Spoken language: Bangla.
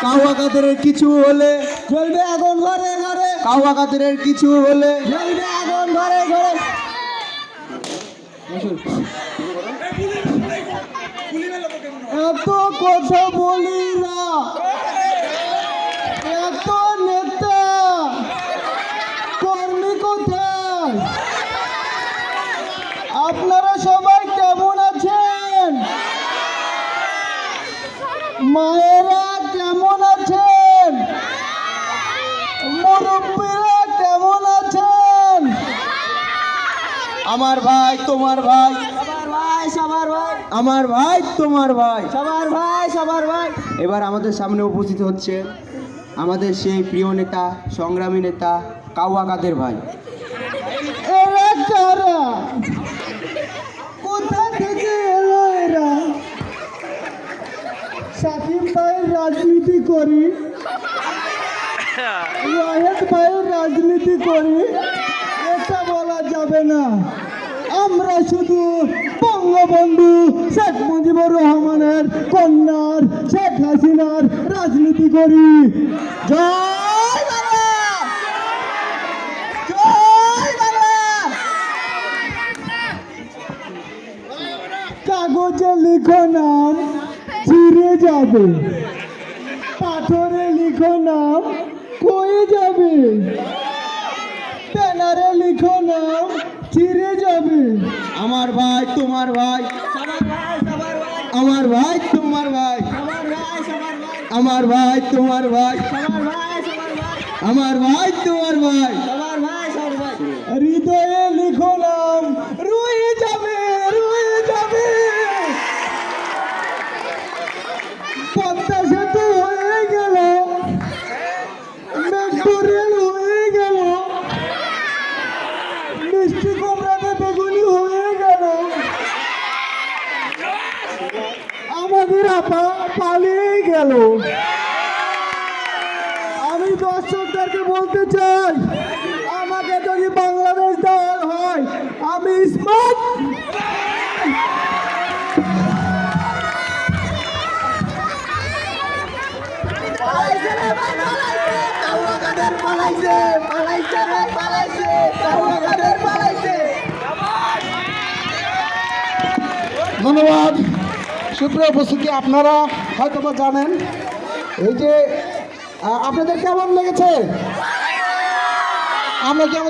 কাউয়া কাদেরের কিছু হলে জ্বলবে আগুন ঘরে ঘরে, কাউয়া কাদেরের কিছু হলে জ্বলবে আগুন ঘরে ঘরে। এত কথা বলি না, এত নেতা কর্মী কোথায়? আপনারা সবাই কেমন আছেন? মায়েরা কেমন আছেন? মুরব্বীরা কেমন আছেন? আমার ভাই তোমার ভাই, সবার ভাই সবার ভাই, আমার ভাই তোমার ভাই। সবার ভাই সবার ভাই। এবার আমাদের সামনে উপস্থিত হচ্ছে আমাদের সেই প্রিয় নেতা, সংগ্রামী নেতা কাউয়া কাদের ভাই। এরা কারা? কোথা থেকে এলো এরা? সাকিব ভাইয়ের রাজনীতি করি, ওয়াহেদ ভাইয়ের রাজনীতি করি, এটা বলা যাবে না। আমরা শুধু বঙ্গবন্ধু শেখ মুজিবুর রহমানের কন্যার শেখ হাসিনার রাজনীতি করি। জয় বাংলা, জয় বাংলা। কাগজে লিখো নাম ছিঁড়ে যাবে, পাথরে লিখো নাম কয়ে যাবে, ব্যানারে লিখো নাম ছিঁড়ে যাবে। আমার ভাই তোমার ভাই, সবার ভাই সবার ভাই, আমার ভাই তোমার ভাই, সবার ভাই সবার ভাই, আমার ভাই তোমার ভাই, সবার ভাই সবার ভাই, আমার ভাই তোমার ভাই। সবার ভাই সবার ভাই। হৃদয়ে লিখো নাম রয়ে যাবে, রয়ে যাবে। পদ্মা সেতু হয়ে গেল, মেট্রো রেল হয়ে গেল, মিষ্টি কুমড়াতে বেগুনি হয়ে গেল, আমাদের আপা পালিয়ে গেল। আমি দর্শকদেরকে বলতে চাই, আমাকে যদি বাংলাদেশ দেওয়া হয় আমি স্মার্ট ধন্যবাদ। সুপ্রিয় উপস্থিতি, আপনারা হয়তো বা জানেন এই যে আপনাদের কেমন লেগেছে? আমরা কেমন